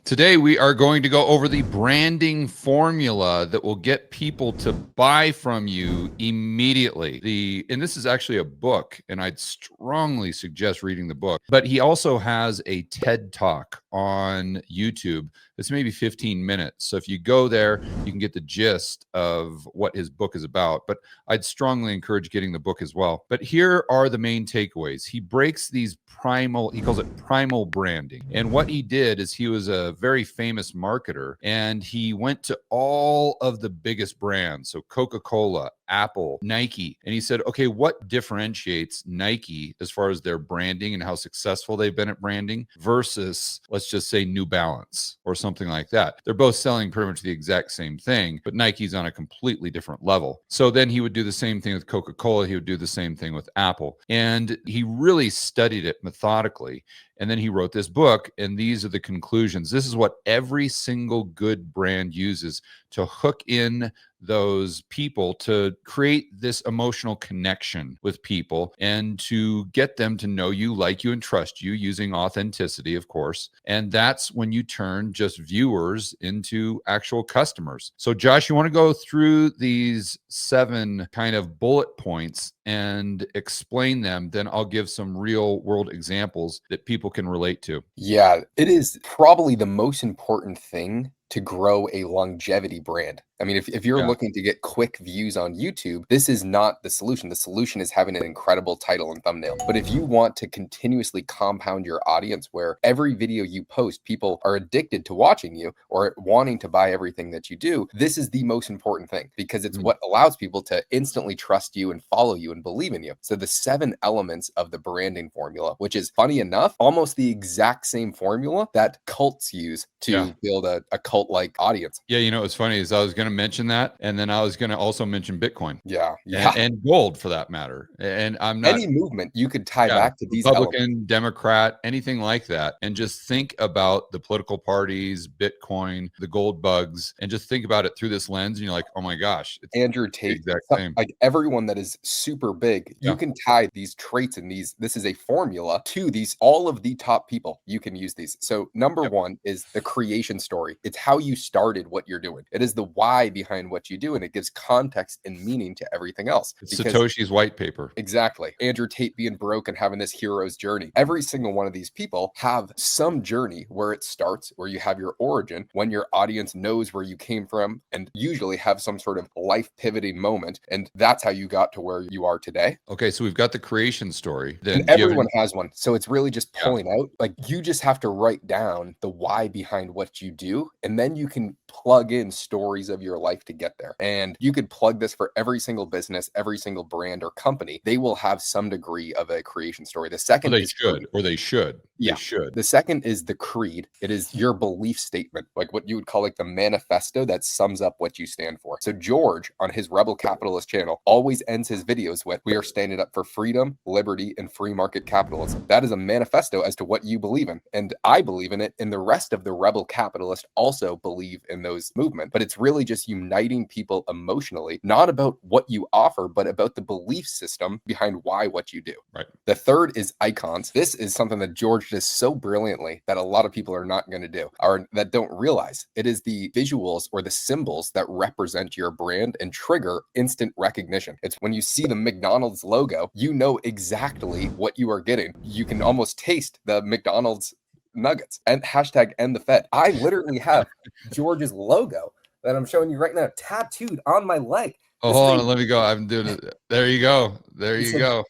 Today, we are going to go over the branding formula that will get people to buy from you immediately. And this is actually a book, and I'd strongly suggest reading the book. But he also has a TED Talk on YouTube. It's maybe 15 minutes. So if you go there, you can get the gist of what his book is about. But I'd strongly encourage getting the book as well. But here are the main takeaways. He breaks these he calls it primal branding. And what he did is he was a very famous marketer, and he went to all of the biggest brands. So Coca-Cola, Apple, Nike. And he said, okay, what differentiates Nike as far as their branding and how successful they've been at branding versus, let's just say, New Balance or something like that? They're both selling pretty much the exact same thing, but Nike's on a completely different level. So then he would do the same thing with Coca-Cola. He would do the same thing with Apple. And he really studied it methodically. And then he wrote this book, and these are the conclusions. This is what every single good brand uses to hook in those people, to create this emotional connection with people and to get them to know you, like you, and trust you, using authenticity, of course. And that's when you turn just viewers into actual customers. So Josh, you want to go through these 7 kind of bullet points and explain them? Then I'll give some real world examples that people can relate to. Yeah, it is probably the most important thing to grow a longevity brand. I mean, if you're looking to get quick views on YouTube, this is not the solution. The solution is having an incredible title and thumbnail. But if you want to continuously compound your audience where every video you post, people are addicted to watching you or wanting to buy everything that you do, this is the most important thing because it's what allows people to instantly trust you and follow you and believe in you. So the 7 elements of the branding formula, which is funny enough, almost the exact same formula that cults use to build a cult-like audience. Yeah, you know what's funny is I was going to mention that, and then I was going to also mention Bitcoin. Yeah. And gold for that matter. And I'm not any movement you could tie back to these Republican, elements. Democrat, anything like that, and just think about the political parties, Bitcoin, the gold bugs, and just think about it through this lens, and you're like, oh my gosh, it's Andrew Tate, exact same. like everyone that is super big, you can tie these traits and this is a formula to all of the top people. You can use these. So number 1 is the creation story. It's how you started what you're doing. It is the why behind what you do, and it gives context and meaning to everything else. It's Satoshi's white paper. Exactly. Andrew Tate being broke and having this hero's journey. Every single one of these people have some journey where it starts, where you have your origin, when your audience knows where you came from, and usually have some sort of life pivoting moment. And that's how you got to where you are today. Okay, so we've got the creation story. Then everyone has one. So it's really just pulling out, like you just have to write down the why behind what you do, and then you can plug in stories of your life to get there. And you could plug this for every single business, every single brand or company. They will have some degree of a creation story. The second they should. Yeah. They should. The second is the creed. It is your belief statement, like what you would call like the manifesto that sums up what you stand for. So George on his Rebel Capitalist channel always ends his videos with, we are standing up for freedom, liberty, and free market capitalism. That is a manifesto as to what you believe in. And I believe in it. And the rest of the Rebel Capitalist also believe in those movements. But it's really just uniting people emotionally, not about what you offer, but about the belief system behind why what you do. Right. The third is icons. This is something that George does so brilliantly that a lot of people are not going to do, or that don't realize. It is the visuals or the symbols that represent your brand and trigger instant recognition. It's when you see the McDonald's logo, you know exactly what you are getting. You can almost taste the McDonald's nuggets. And hashtag end the Fed. I literally have George's logo that I'm showing you right now tattooed on my leg. Oh, hold on, let me go. I'm doing it. There you go. There you go.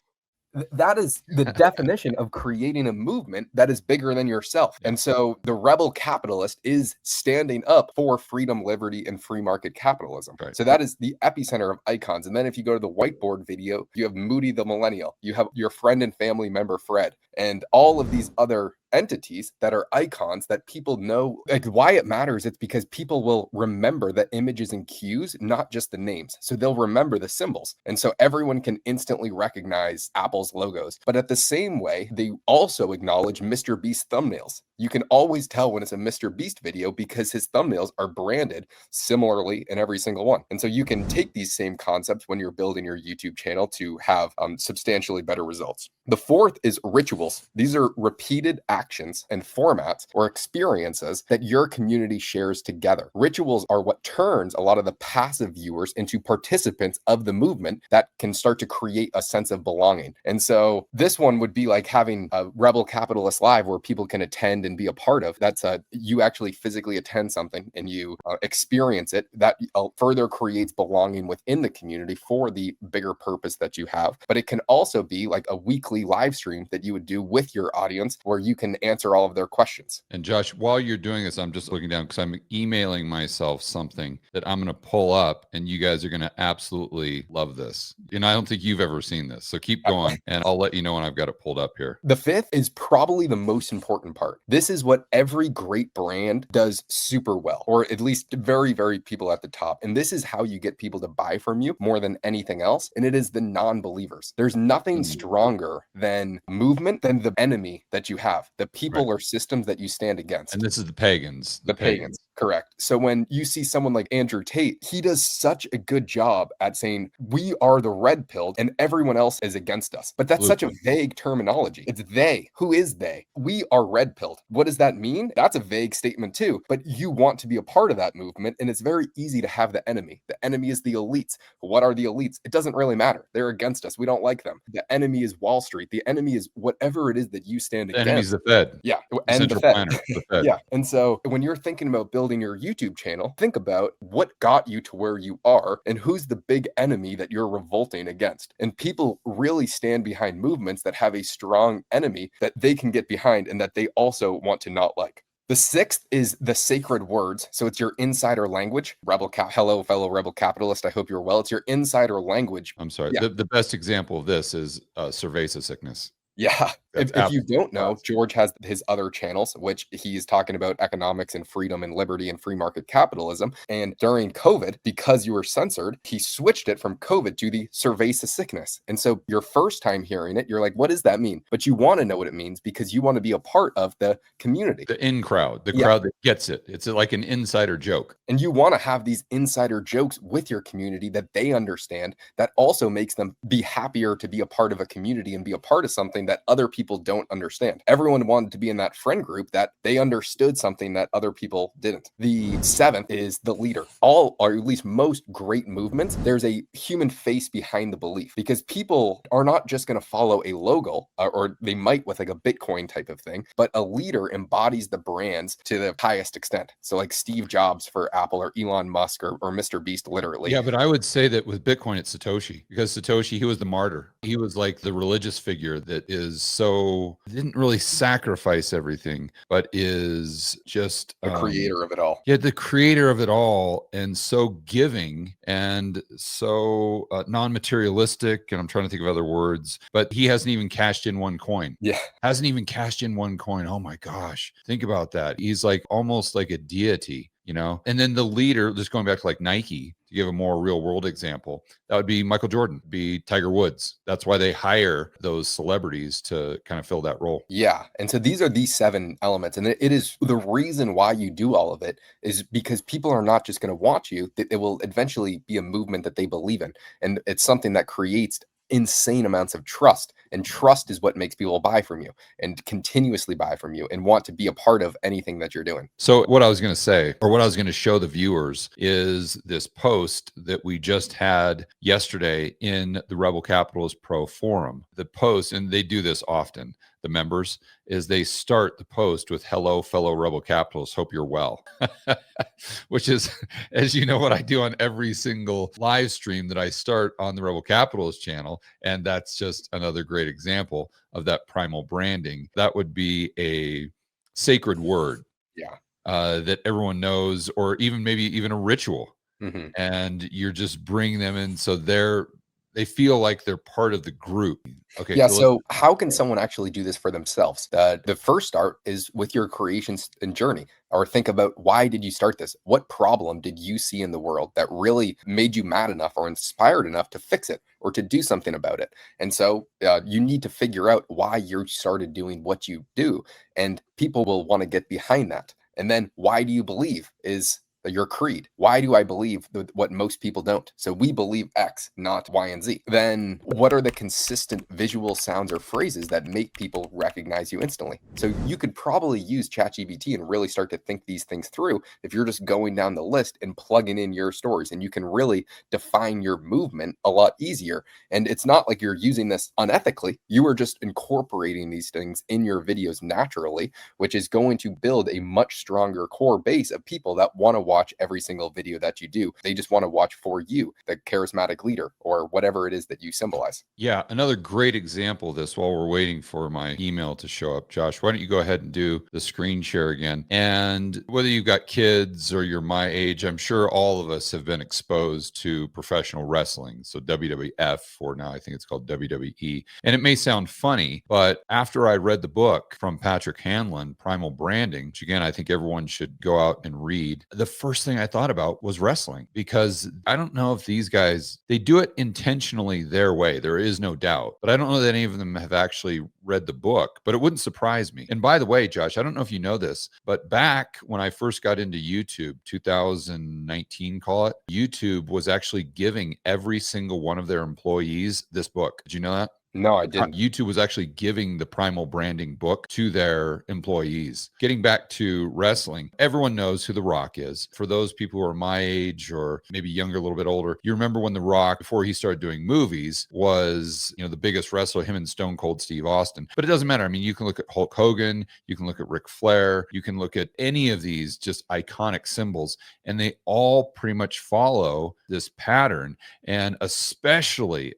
That is the definition of creating a movement that is bigger than yourself. And so the Rebel Capitalist is standing up for freedom, liberty, and free market capitalism. Right. So that is the epicenter of icons. And then if you go to the whiteboard video, you have Moody the Millennial, you have your friend and family member Fred, and all of these other entities that are icons that people know. Like why it matters, it's because people will remember the images and cues, not just the names. So they'll remember the symbols. And so everyone can instantly recognize Apple's logos. But at the same way, they also acknowledge Mr. Beast thumbnails. You can always tell when it's a Mr. Beast video because his thumbnails are branded similarly in every single one. And so you can take these same concepts when you're building your YouTube channel to have substantially better results. The fourth is rituals. These are repeated actions and formats or experiences that your community shares together. Rituals are what turns a lot of the passive viewers into participants of the movement that can start to create a sense of belonging. And so this one would be like having a Rebel Capitalist Live where people can attend and be a part of. That's you actually physically attend something and you experience it. That further creates belonging within the community for the bigger purpose that you have. But it can also be like a weekly live stream that you would do with your audience where you can answer all of their questions. And Josh, while you're doing this, I'm just looking down because I'm emailing myself something that I'm going to pull up, and you guys are going to absolutely love this. And I don't think you've ever seen this. So keep going, and I'll let you know when I've got it pulled up here. The fifth is probably the most important part. This is what every great brand does super well, or at least very, very people at the top. And this is how you get people to buy from you more than anything else. And it is the non-believers. There's nothing stronger than movement than the enemy that you have, the people or systems that you stand against. And this is the pagans. The pagans. Correct. So when you see someone like Andrew Tate, he does such a good job at saying, we are the red pilled and everyone else is against us. But that's such a vague terminology. It's they. Who is they? We are red pilled. What does that mean? That's a vague statement too. But you want to be a part of that movement. And it's very easy to have the enemy. The enemy is the elites. What are the elites? It doesn't really matter. They're against us. We don't like them. The enemy is Wall Street. The enemy is whatever it is that you stand against. The enemy's the Fed. Yeah. And the Fed. The Fed. Yeah. And so when you're thinking about building your YouTube channel, think about what got you to where you are and who's the big enemy that you're revolting against. And people really stand behind movements that have a strong enemy that they can get behind and that they also want to not like. The sixth is the sacred words. So it's your insider language. Hello, fellow rebel capitalist. I hope you're well. It's your insider language. I'm sorry. Yeah. The best example of this is cerveza sickness. Yeah. If you don't know, George has his other channels, which he's talking about economics and freedom and liberty and free market capitalism. And during COVID, because you were censored, he switched it from COVID to the cerveza sickness. And so your first time hearing it, you're like, what does that mean? But you want to know what it means because you want to be a part of the community. The in crowd, the crowd that gets it. It's like an insider joke. And you want to have these insider jokes with your community that they understand, that also makes them be happier to be a part of a community and be a part of something that other people don't understand. Everyone wanted to be in that friend group that they understood something that other people didn't. The seventh is the leader. All, or at least most great movements, there's a human face behind the belief because people are not just going to follow a logo or they might with like a Bitcoin type of thing, but a leader embodies the brands to the highest extent. So like Steve Jobs for Apple or Elon Musk or Mr. Beast, literally. Yeah, but I would say that with Bitcoin, it's Satoshi because Satoshi, he was the martyr. He was like the religious figure that is so didn't really sacrifice everything, but is just the creator of it all. Yeah, the creator of it all, and so giving and so non-materialistic. And I'm trying to think of other words, but he hasn't even cashed in one coin. Yeah, hasn't even cashed in one coin. Oh my gosh, think about that. He's like almost like a deity. You know, and then the leader, just going back to like Nike, to give a more real world example, that would be Michael Jordan, be Tiger Woods. That's why they hire those celebrities to kind of fill that role. Yeah. And so these are these 7 elements. And it is the reason why you do all of it is because people are not just going to watch you. It will eventually be a movement that they believe in. And it's something that creates insane amounts of trust, and trust is what makes people buy from you and continuously buy from you and want to be a part of anything that you're doing. So what I was going to say, or what I was going to show the viewers, is this post that we just had yesterday in the Rebel Capitalist Pro forum. The post, and they do this often, the members, is they start the post with "Hello, fellow rebel capitalists, hope you're well," which is, as you know, what I do on every single live stream that I start on the Rebel Capitalist channel. And that's just another great example of that primal branding. That would be a sacred word, that everyone knows, or even maybe even a ritual. And you're just bringing them in so They feel like they're part of the group. Okay, Yeah, so let's so how can someone actually do this for themselves? The first start is with your creations and journey, or think about why did you start this? What problem did you see in the world that really made you mad enough or inspired enough to fix it or to do something about it? And so you need to figure out why you started doing what you do, and people will want to get behind that. And then why do you believe is your creed. Why do I believe what most people don't? So we believe X, not Y and Z. Then what are the consistent visual sounds or phrases that make people recognize you instantly? So you could probably use ChatGPT and really start to think these things through if you're just going down the list and plugging in your stories, and you can really define your movement a lot easier. And it's not like you're using this unethically. You are just incorporating these things in your videos naturally, which is going to build a much stronger core base of people that want to watch every single video that you do. They just want to watch for you, the charismatic leader, or whatever it is that you symbolize. Yeah, another great example of this while we're waiting for my email to show up. Josh, why don't you go ahead and do the screen share again? And whether you've got kids or you're my age, I'm sure all of us have been exposed to professional wrestling. So WWF, or now I think it's called WWE. And it may sound funny, but after I read the book from Patrick Hanlon, Primal Branding, which again, I think everyone should go out and read, the first thing I thought about was wrestling, because I don't know if these guys, they do it intentionally their way. There is no doubt, but I don't know that any of them have actually read the book, but it wouldn't surprise me. And by the way, Josh, I don't know if you know this, but back when I first got into YouTube, 2019, call it, YouTube was actually giving every single one of their employees this book. Did you know that? No, I didn't. YouTube was actually giving the Primal Branding book to their employees. Getting back to wrestling, everyone knows who The Rock is. For those people who are my age or maybe younger, a little bit older, you remember when The Rock, before he started doing movies, was, the biggest wrestler, him and Stone Cold Steve Austin. But it doesn't matter. I mean, you can look at Hulk Hogan, you can look at Ric Flair, you can look at any of these just iconic symbols, and they all pretty much follow this pattern. And especially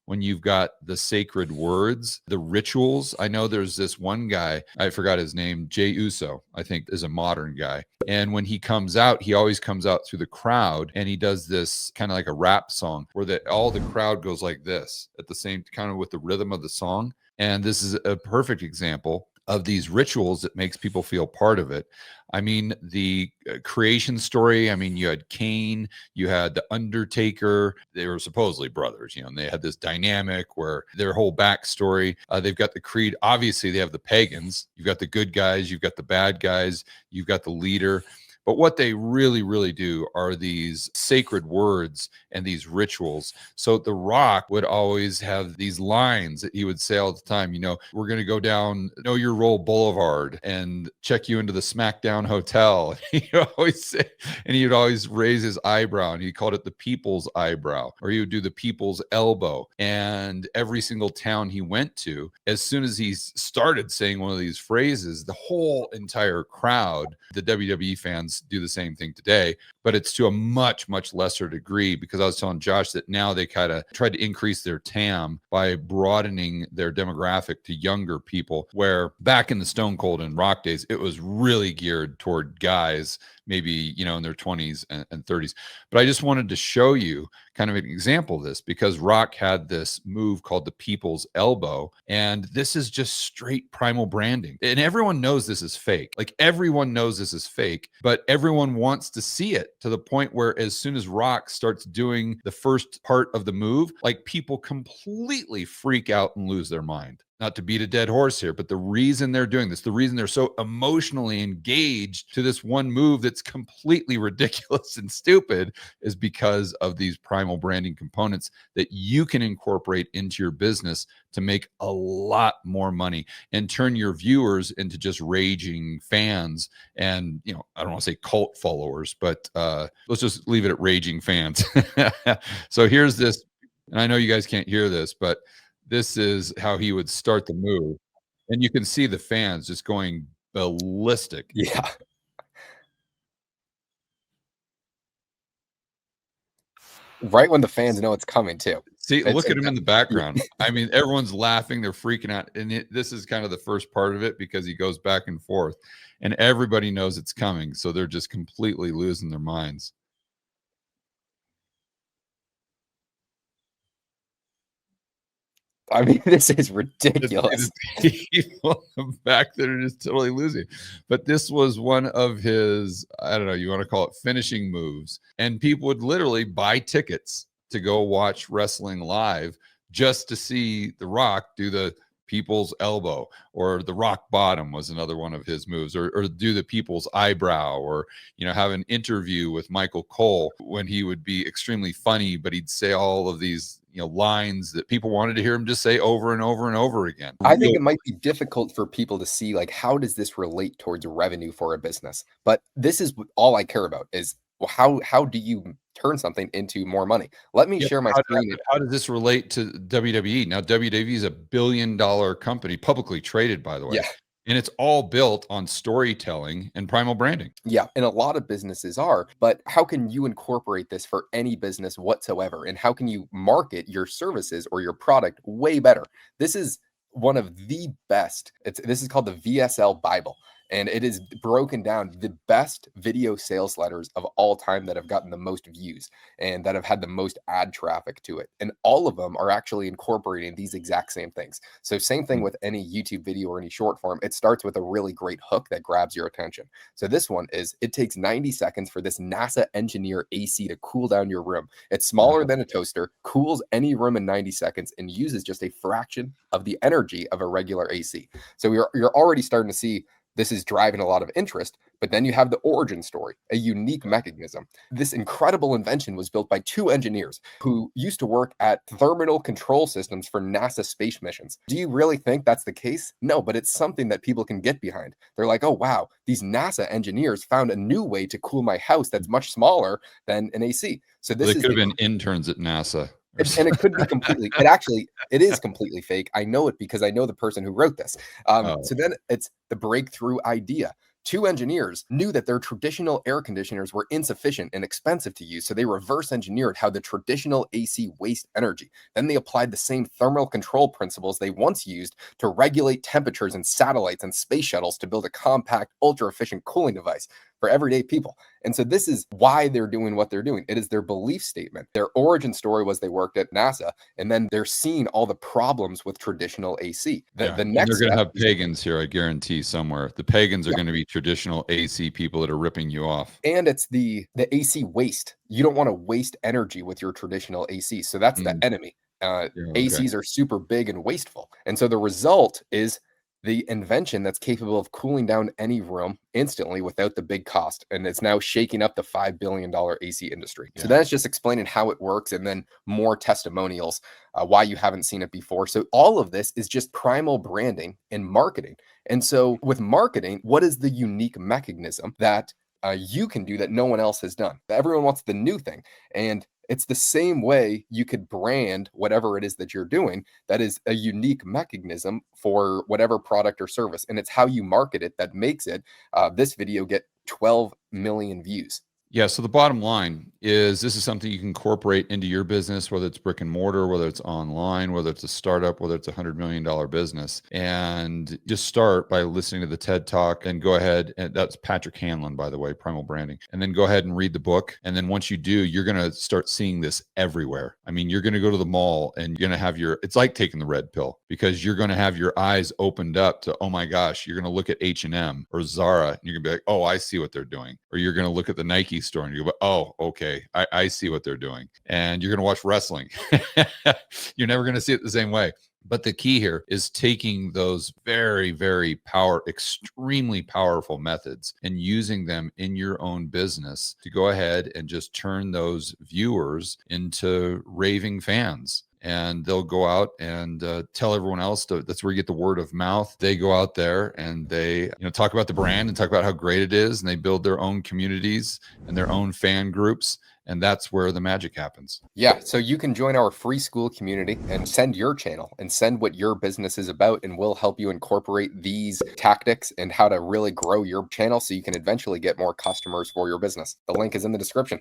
when you've got the sacred words, the rituals. I know there's this one guy, I forgot his name, Jey Uso, I think is a modern guy. And when he comes out, he always comes out through the crowd, and he does this kind of like a rap song where all the crowd goes like this at the same kind of with the rhythm of the song. And this is a perfect example of these rituals that makes people feel part of it. I mean, the creation story, I mean, you had Cain, you had the Undertaker. They were supposedly brothers, and they had this dynamic where their whole backstory, they've got the creed. Obviously, they have the pagans. You've got the good guys, you've got the bad guys, you've got the leader. But what they really, really do are these sacred words and these rituals. So The Rock would always have these lines that he would say all the time, we're going to go down Know Your Role Boulevard and check you into the SmackDown Hotel. And he would always raise his eyebrow, and he called it the people's eyebrow, or he would do the people's elbow. And every single town he went to, as soon as he started saying one of these phrases, the whole entire crowd, the WWE fans, do the same thing today, but it's to a much, much lesser degree, because I was telling Josh that now they kind of tried to increase their TAM by broadening their demographic to younger people, where back in the Stone Cold and Rock days, it was really geared toward guys, maybe, in their 20s and 30s. But I just wanted to show you kind of an example of this, because Rock had this move called the people's elbow, and this is just straight Primal Branding. And everyone knows this is fake. Like, everyone knows this is fake, but everyone wants to see it, to the point where as soon as Rock starts doing the first part of the move, like, people completely freak out and lose their mind. Not to beat a dead horse here, but the reason they're doing this, the reason they're so emotionally engaged to this one move that's completely ridiculous and stupid, is because of these Primal Branding components that you can incorporate into your business to make a lot more money and turn your viewers into just raging fans. And, I don't want to say cult followers, but let's just leave it at raging fans. So here's this, and I know you guys can't hear this, but this is how he would start the move. And you can see the fans just going ballistic. Yeah. Right when the fans know it's coming too. See, look at him in the background. I mean, everyone's laughing, they're freaking out. And this is kind of the first part of it, because he goes back and forth and everybody knows it's coming. So they're just completely losing their minds. I mean, this is It's ridiculous. people back that are just totally losing. But this was one of his, I don't know, you want to call it finishing moves. And people would literally buy tickets to go watch wrestling live just to see The Rock do the people's elbow, or the rock bottom was another one of his moves, or do the people's eyebrow, or have an interview with Michael Cole when he would be extremely funny, but he'd say all of these lines that people wanted to hear him just say over and over and over again. I think it might be difficult for people to see, like, how does this relate towards revenue for a business? But this is all I care about is, well, how do you turn something into more money? Let me share my screen. How does this relate to WWE? Now, WWE is a $1 billion company, publicly traded, by the way. Yeah. And it's all built on storytelling and primal branding. Yeah, and a lot of businesses are, but how can you incorporate this for any business whatsoever? And how can you market your services or your product way better? This is one of the best. This is called the VSL Bible. And it is broken down the best video sales letters of all time that have gotten the most views and that have had the most ad traffic to it. And all of them are actually incorporating these exact same things. So same thing with any YouTube video or any short form. It starts with a really great hook that grabs your attention. So this one is, it takes 90 seconds for this NASA engineer AC to cool down your room. It's smaller than a toaster, cools any room in 90 seconds, and uses just a fraction of the energy of a regular AC. So you're already starting to see this is driving a lot of interest, but then you have the origin story, a unique mechanism. This incredible invention was built by two engineers who used to work at thermal control systems for NASA space missions. Do you really think that's the case? No, but it's something that people can get behind. They're like, oh, wow, these NASA engineers found a new way to cool my house that's much smaller than an AC. So this could have been interns at NASA. And it could be completely, it is completely fake. I know it because I know the person who wrote this. So then it's the breakthrough idea. Two engineers knew that their traditional air conditioners were insufficient and expensive to use, so they reverse engineered how the traditional AC waste energy. Then they applied the same thermal control principles they once used to regulate temperatures in satellites and space shuttles to build a compact, ultra-efficient cooling device for everyday people. And so this is why they're doing what they're doing. It is their belief statement. Their origin story was they worked at NASA, and then they're seeing all the problems with traditional AC. The next they're going to have pagans here, I guarantee, somewhere. The pagans are going to be traditional AC people that are ripping you off. And it's the AC waste. You don't want to waste energy with your traditional AC. So that's the enemy. ACs are super big and wasteful. And so the result is the invention that's capable of cooling down any room instantly without the big cost. And it's now shaking up the $5 billion AC industry. So then it's just explaining how it works, and then more testimonials, why you haven't seen it before. So all of this is just primal branding and marketing. And so with marketing, what is the unique mechanism that you can do that no one else has done? Everyone wants the new thing. And it's the same way you could brand whatever it is that you're doing. That is a unique mechanism for whatever product or service. And it's how you market it that makes it, this video, get 12 million views. Yeah. So the bottom line is, this is something you can incorporate into your business, whether it's brick and mortar, whether it's online, whether it's a startup, whether it's a $100 million business. And just start by listening to the TED Talk, and go ahead. And that's Patrick Hanlon, by the way, Primal Branding. And then go ahead and read the book. And then once you do, you're going to start seeing this everywhere. I mean, you're going to go to the mall and you're going to have it's like taking the red pill, because you're going to have your eyes opened up to, oh my gosh, you're going to look at H&M or Zara, and you're going to be like, oh, I see what they're doing. Or you're going to look at the Nike store and you go, oh, okay, I see what they're doing. And you're going to watch wrestling. You're never going to see it the same way. But the key here is taking those very, very extremely powerful methods and using them in your own business to go ahead and just turn those viewers into raving fans. And they'll go out and tell everyone else. That's where you get the word of mouth. They go out there and they talk about the brand and talk about how great it is, and they build their own communities and their own fan groups. And that's where the magic happens. Yeah. So you can join our free school community and send your channel and send what your business is about, and we'll help you incorporate these tactics and how to really grow your channel so you can eventually get more customers for your business. The link is in the description.